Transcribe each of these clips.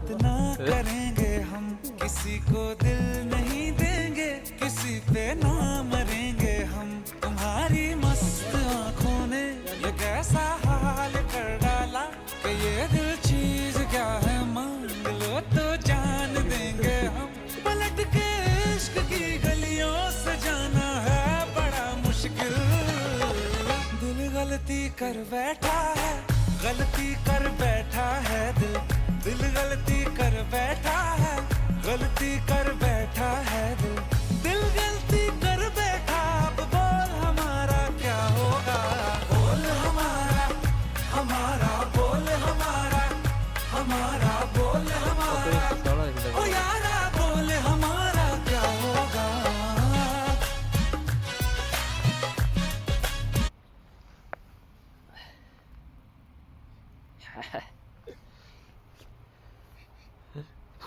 बात ना करेंगे हम, किसी को दिल नहीं देंगे, किसी पे ना मरेंगे हम। तुम्हारी मस्त आंखों ने ये कैसा हाल कर डाला कि ये दिल चीज क्या है मांग लो तो जान देंगे हम। पलट के इश्क की गलियों से जाना है बड़ा मुश्किल। दिल गलती कर बैठा है, गलती कर बैठा है दिल। दिल गलती कर बैठा है, गलती कर बैठा है दिल। दिल गलती कर बैठा, अब बोल हमारा क्या होगा। बोल हमारा, हमारा बोल हमारा, हमारा बोल हमारा, ओ यारा बोल हमारा क्या होगा।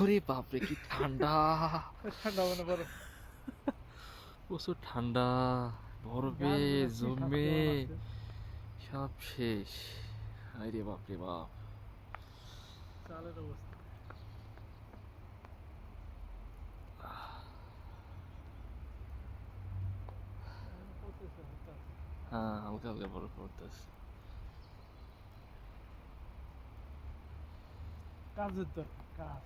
ওরে বাপরে কি ঠান্ডা, ঠান্ডা মনে করো প্রচুর ঠান্ডা, বরফে জমে সব শেষ। আরে বাপরে বাপ। চালের অবস্থা। হ্যাঁ হালকা হালকা বরফ পড়তেছে। কাজের দরকার কাজ।